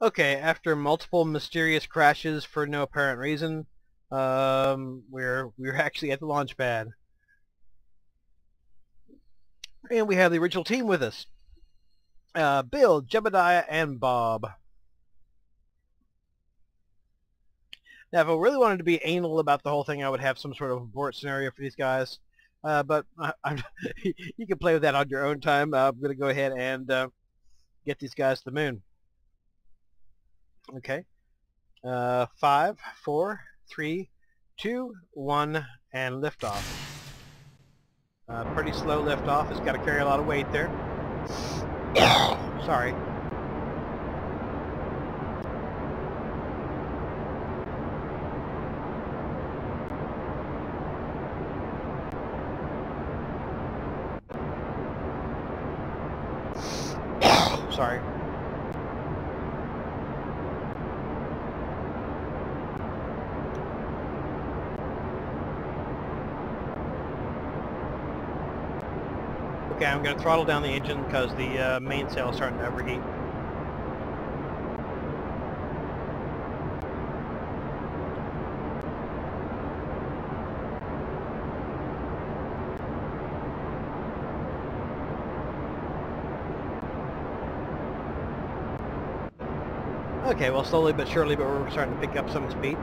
Okay, after multiple mysterious crashes for no apparent reason, we're actually at the launch pad, and we have the original team with us: Bill, Jebediah, and Bob. Now, if I really wanted to be anal about the whole thing, I would have some sort of abort scenario for these guys. But you can play with that on your own time. I'm going to go ahead and get these guys to the moon. Okay. 5, 4, 3, 2, 1, and liftoff. Pretty slow liftoff. It's got to carry a lot of weight there. Sorry. Sorry. Okay, I'm going to throttle down the engine because the mainsail is starting to overheat. Okay, well, slowly but surely, but we're starting to pick up some speed.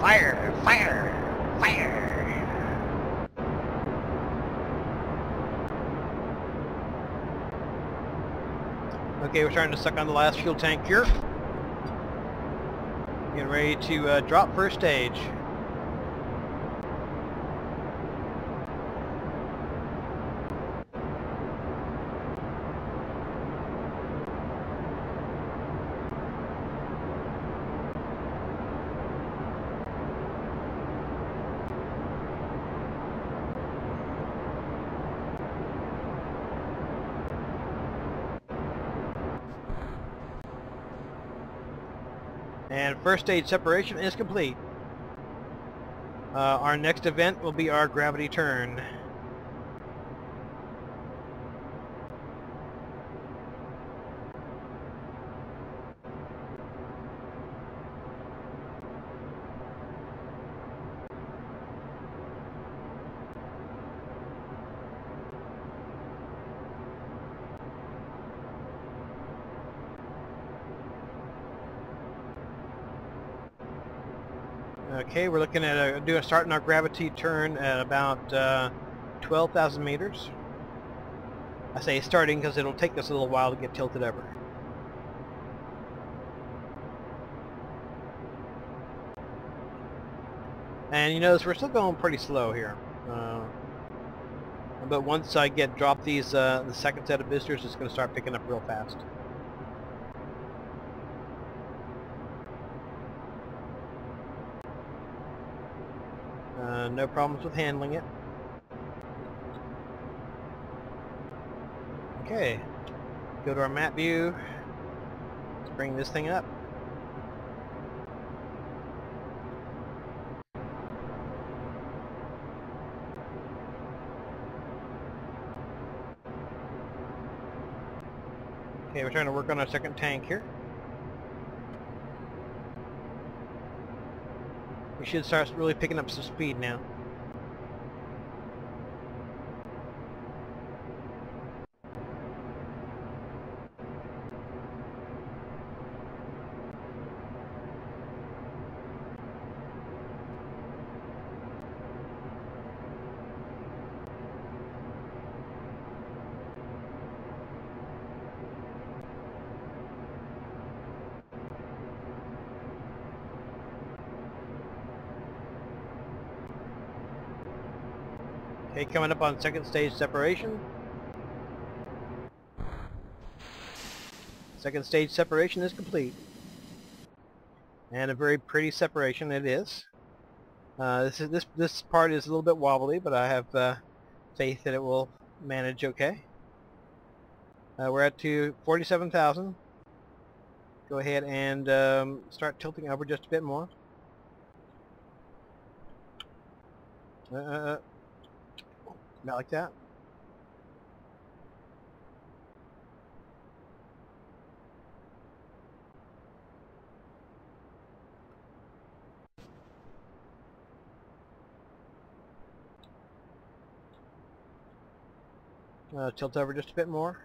Fire! Fire! Fire! Okay, we're starting to suck on the last fuel tank here. Getting ready to drop first stage. And first stage separation is complete. Our next event will be our gravity turn. Okay, we're looking at starting our gravity turn at about 12,000 meters. I say starting because it'll take us a little while to get tilted over. And you notice we're still going pretty slow here. But once I drop these the second set of boosters, it's going to start picking up real fast. No problems with handling it. Okay, go to our map view. Let's bring this thing up. Okay, we're trying to work on our second tank here. We should start really picking up some speed now. Okay, coming up on second stage separation. Second stage separation is complete. And a very pretty separation it is. This part is a little bit wobbly, but I have faith that it will manage okay. We're at 47,000. Go ahead and start tilting over just a bit more. Not like that. Tilt over just a bit more.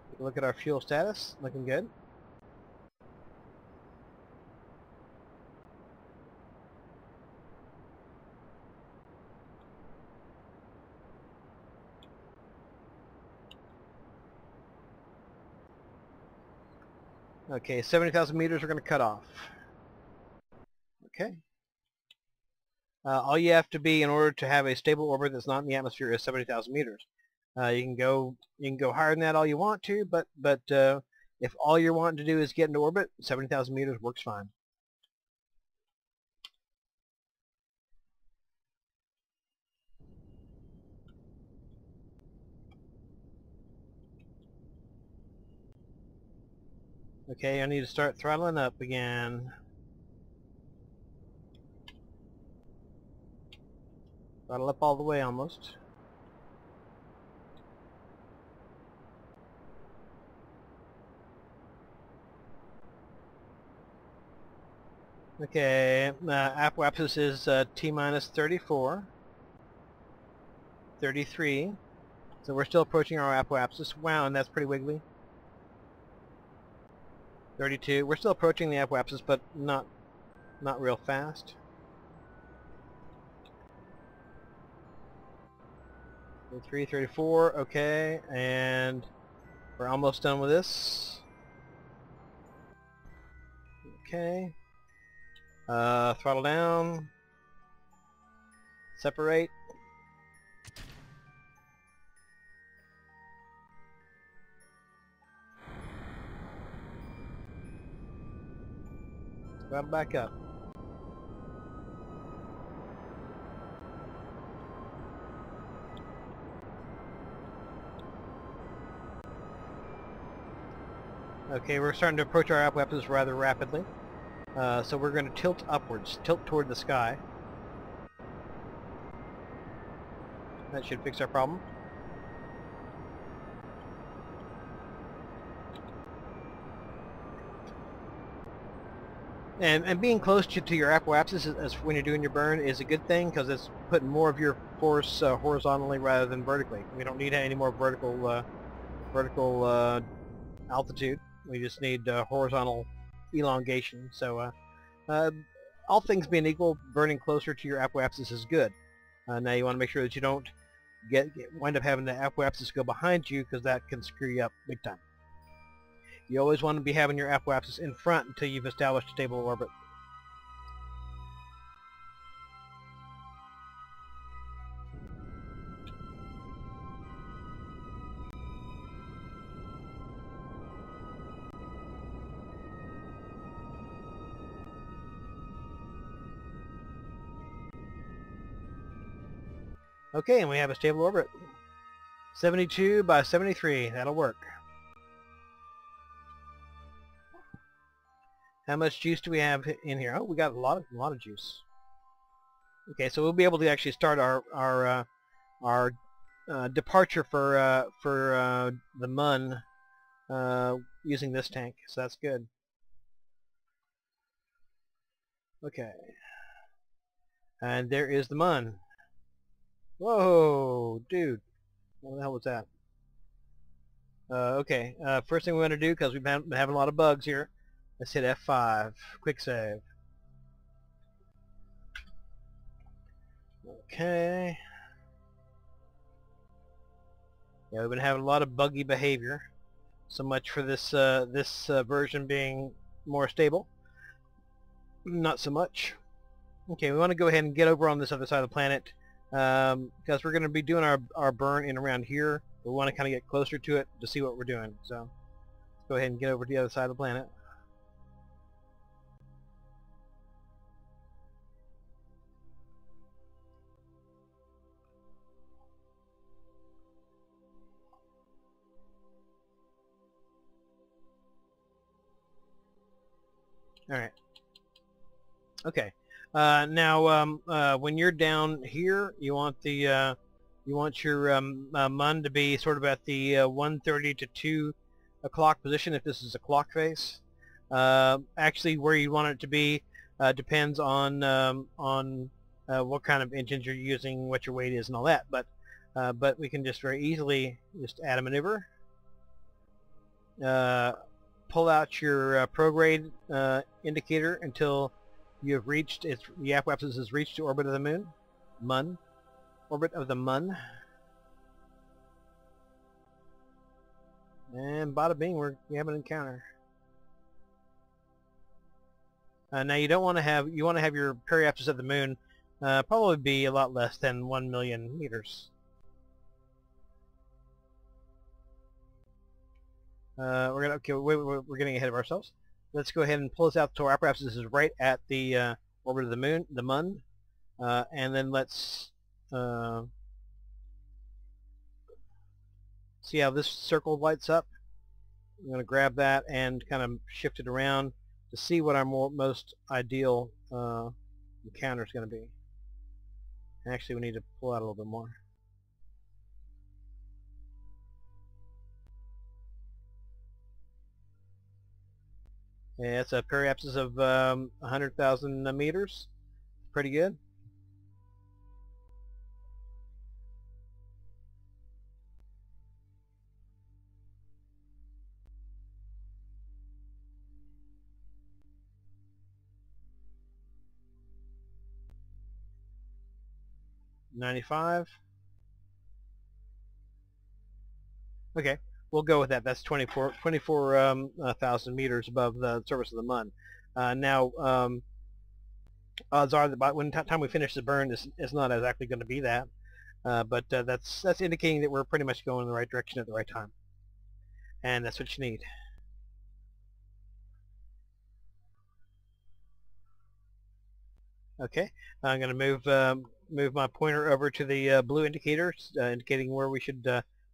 Take a look at our fuel status. Looking good. Okay, 70,000 meters we're going to cut off. Okay. All you have to be in order to have a stable orbit that's not in the atmosphere is 70,000 meters. You can go higher than that all you want to, but if all you're wanting to do is get into orbit, 70,000 meters works fine. Okay, I need to start throttling up again. Throttle up all the way almost. Okay, apoapsis is T-minus 34. 33. So we're still approaching our apoapsis. Wow, and that's pretty wiggly. 32. We're still approaching the apoapsis, but not real fast. 33, 34. Okay, and we're almost done with this. Okay. Throttle down. Separate. Throttle back up. Okay, we're starting to approach our apoapsis rather rapidly. So we're going to tilt upwards, tilt toward the sky. That should fix our problem. And being close to your apoapsis as when you're doing your burn is a good thing because it's putting more of your force horizontally rather than vertically. We don't need any more vertical altitude. We just need horizontal elongation. So all things being equal, burning closer to your apoapsis is good. Now you want to make sure that you don't wind up having the apoapsis go behind you because that can screw you up big time. You always want to be having your apoapsis in front until you've established a stable orbit. Okay, and we have a stable orbit. 72 by 73, that'll work. How much juice do we have in here? Oh, we got a lot of juice. Okay, so we'll be able to actually start our departure for the Mun using this tank, so that's good. Okay, and there is the Mun. Whoa, dude, what the hell was that? Okay, first thing we want to do, because we've been having a lot of bugs here, let's hit F5, quick save. Okay. Yeah, we've been having a lot of buggy behavior. So much for this version being more stable. Not so much. Okay, we want to go ahead and get over on this other side of the planet because we're going to be doing our burn in around here. We want to kind of get closer to it to see what we're doing. So let's go ahead and get over to the other side of the planet. Alright. Okay. Now, when you're down here, you want the you want your Mun to be sort of at the 1:30 to 2 o'clock position if this is a clock face. Actually, where you want it to be depends on what kind of engines you're using, what your weight is, and all that. But we can just very easily just add a maneuver. Pull out your prograde indicator until you have reached the apoapsis has reached the orbit of the Mun, orbit of the Mun, and bada bing, we have an encounter. Now you don't want to have you want to have your periapsis of the Moon probably be a lot less than 1 million meters. We're getting ahead of ourselves. Let's go ahead and pull this out to our apoapsis. This is right at the orbit of the Mun, and then let's see how this circle lights up. I'm going to grab that and kind of shift it around to see what our most ideal encounter is going to be. Actually, we need to pull out a little bit more. Yeah, it's a periapsis of 100,000 meters. Pretty good. $95. Okay, we'll go with that. That's 24,000 meters above the surface of the Mun. Now, odds are that by the time we finish the burn, it's not exactly going to be that, but that's indicating that we're pretty much going in the right direction at the right time, and that's what you need. Okay, I'm going to move my pointer over to the blue indicator, indicating where we should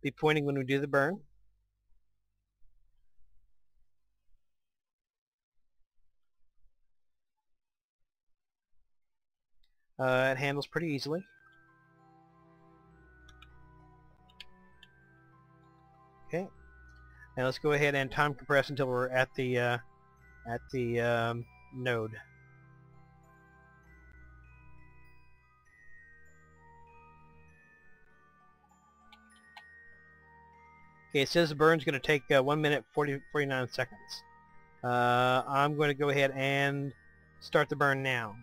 be pointing when we do the burn. It handles pretty easily. Okay, now let's go ahead and time compress until we're at the node. Okay, it says the burn's going to take 1 minute 49 seconds. I'm going to go ahead and start the burn now,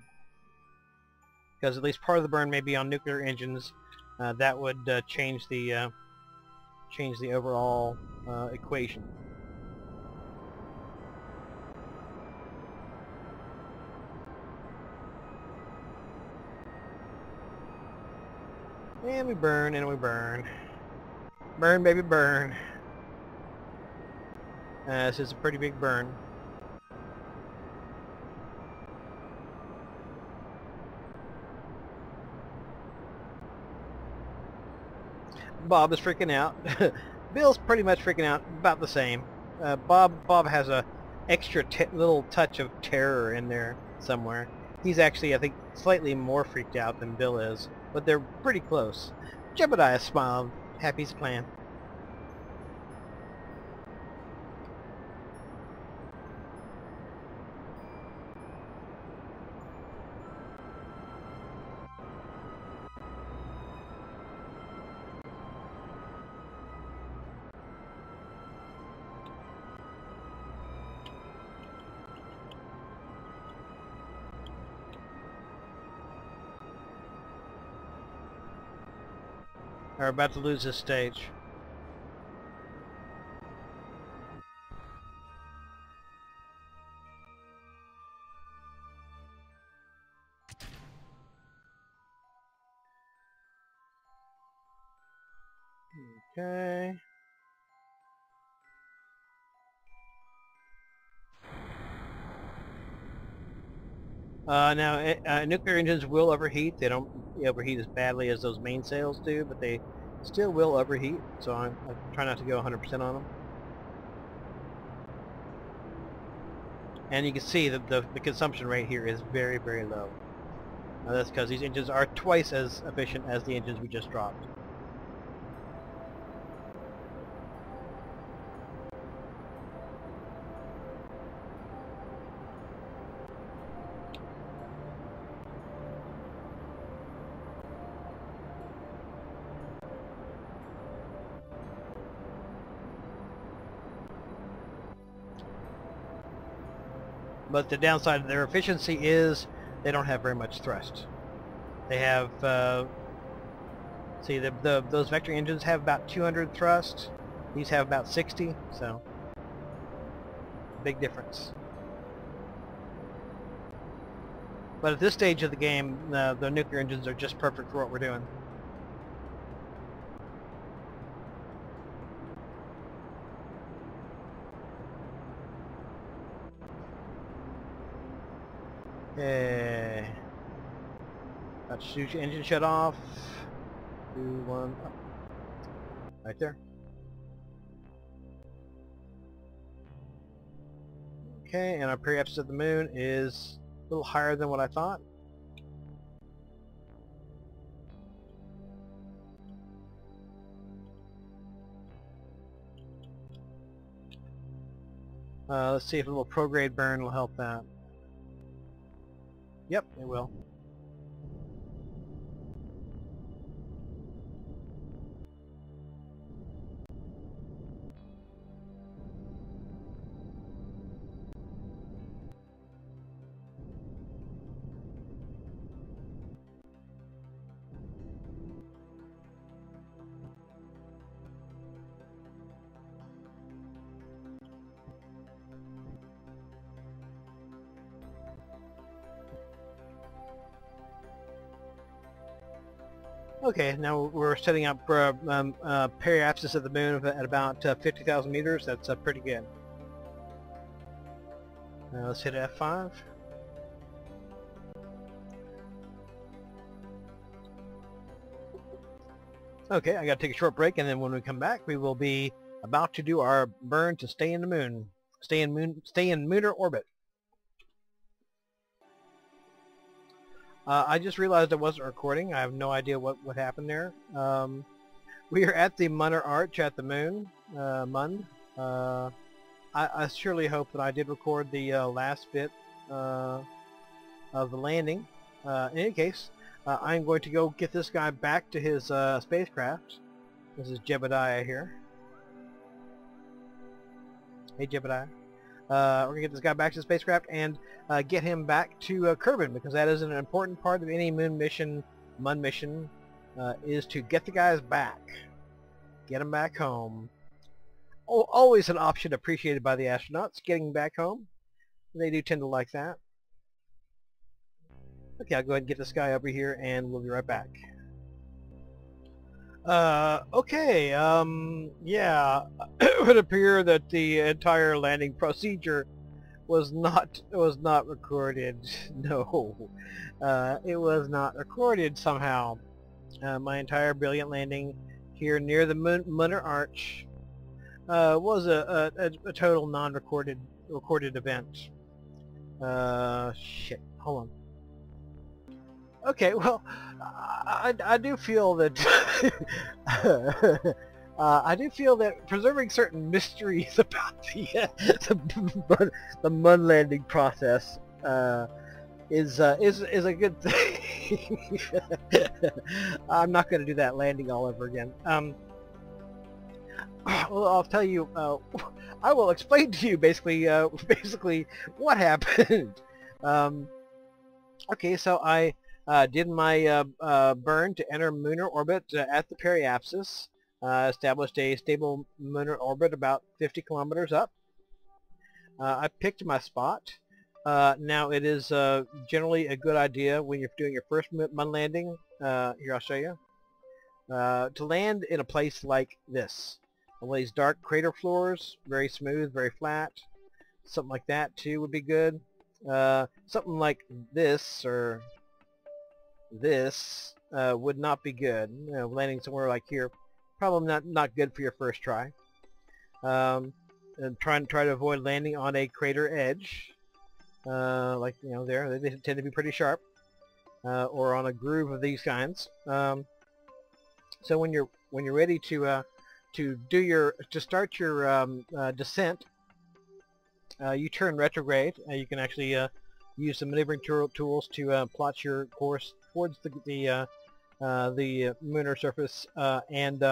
because at least part of the burn may be on nuclear engines. That would change the overall equation. And we burn, and we burn. Burn, baby, burn. This is a pretty big burn. Bob is freaking out. Bill's pretty much freaking out, about the same. Bob has a extra little touch of terror in there somewhere. He's actually, I think, slightly more freaked out than Bill is, but they're pretty close. Jebediah smiled. Happy's plan. We're about to lose this stage. Okay. Now, nuclear engines will overheat. They don't overheat as badly as those mainsails do, but they still will overheat, so I try not to go 100% on them. And you can see that the consumption rate here is very, very low. That's because these engines are twice as efficient as the engines we just dropped. But the downside of their efficiency is they don't have very much thrust. They have, see, those vector engines have about 200 thrust. These have about 60, so big difference. But at this stage of the game, the nuclear engines are just perfect for what we're doing. Okay. About to shoot your engine shut off. 2, 1, up. Right there. Okay, and our periapsis of the moon is a little higher than what I thought. Let's see if a little prograde burn will help that. Yep, it will. Okay, now we're setting up periapsis of the moon at about 50,000 meters. That's pretty good. Let's hit F5. Okay, I gotta take a short break, and then when we come back, we will be about to do our burn to stay in the moon. Stay in Munar orbit. I just realized I wasn't recording. I have no idea what happened there. We are at the Munar Arch at the moon, Mun. I surely hope that I did record the last bit of the landing. In any case, I'm going to go get this guy back to his spacecraft. This is Jebediah here. Hey, Jebediah. We're going to get this guy back to the spacecraft and get him back to Kerbin, because that is an important part of any Mun mission, is to get the guys back. Get them back home. Always an option appreciated by the astronauts, getting back home. They do tend to like that. Okay, I'll go ahead and get this guy over here, and we'll be right back. Okay, yeah, it would appear that the entire landing procedure was not recorded. No, it was not recorded somehow. My entire brilliant landing here near the Munar Arch was a total non-recorded event. Shit, hold on. Okay, well, I do feel that I do feel that preserving certain mysteries about the Mun landing process is a good thing. I'm not going to do that landing all over again. Well, I'll tell you. I will explain to you basically what happened. Okay, so I did my burn to enter Munar orbit at the periapsis. Established a stable Munar orbit about 50 kilometers up. I picked my spot. Now it is generally a good idea when you're doing your first Mun landing, here I'll show you, to land in a place like this. One of these dark crater floors, very smooth, very flat. Something like that too would be good. Something like this or this would not be good. You know, landing somewhere like here, probably not good for your first try. And try to avoid landing on a crater edge. like there they tend to be pretty sharp, or on a groove of these kinds. So when you're ready to start your descent, you turn retrograde. You can actually use the maneuvering tools to plot your course towards the lunar surface, and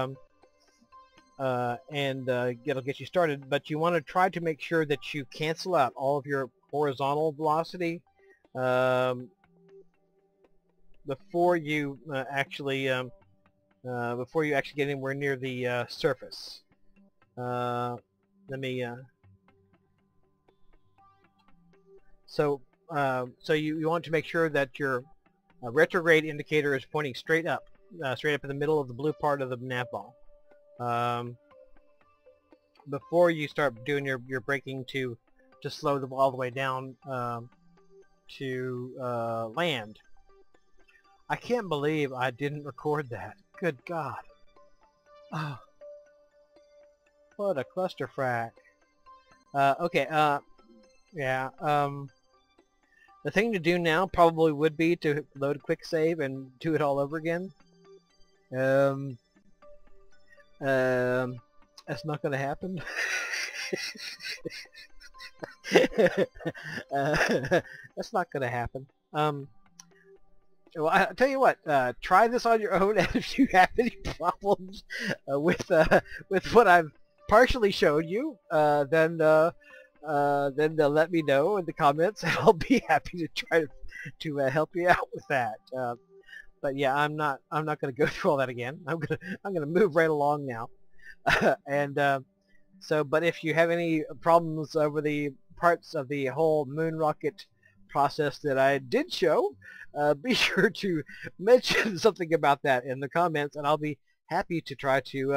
it'll get you started. But you want to try to make sure that you cancel out all of your horizontal velocity before you actually get anywhere near the surface. Let me. So you want to make sure that your retrograde indicator is pointing straight up in the middle of the blue part of the nav ball. Before you start doing your braking to slow them all the way down to land. I can't believe I didn't record that. Good God. Oh, what a clusterfrack. Okay, yeah, the thing to do now probably would be to load a quick save and do it all over again. That's not going to happen. That's not going to happen. Well, I'll tell you what. Try this on your own, and if you have any problems with what I've partially showed you, then let me know in the comments, and I'll be happy to try to help you out with that. But yeah, I'm not going to go through all that again. I'm gonna move right along now. And but if you have any problems over the parts of the whole moon rocket process that I did show, be sure to mention something about that in the comments, and I'll be happy to try to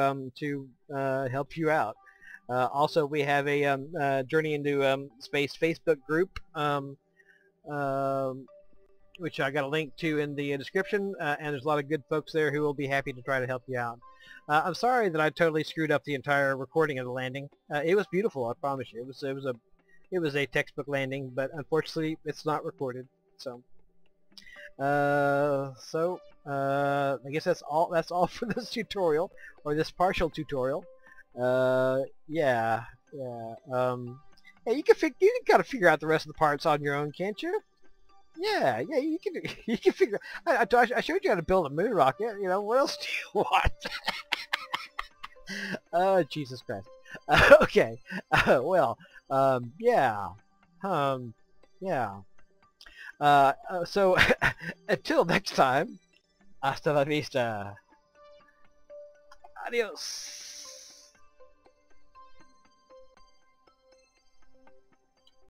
help you out. Also, we have a Journey into Space Facebook group, which I got a link to in the description, and there's a lot of good folks there who will be happy to try to help you out. I'm sorry that I totally screwed up the entire recording of the landing. It was beautiful, I promise you. It was a textbook landing, but unfortunately, it's not recorded. So, I guess that's all. That's all for this tutorial, or this partial tutorial. Yeah. Hey, you can kind of figure out the rest of the parts on your own, can't you? Yeah, you can figure. I showed you how to build a moon rocket. What else do you want? Oh, Jesus Christ. Okay. Well. Yeah. Yeah. So until next time, hasta la vista. Adios.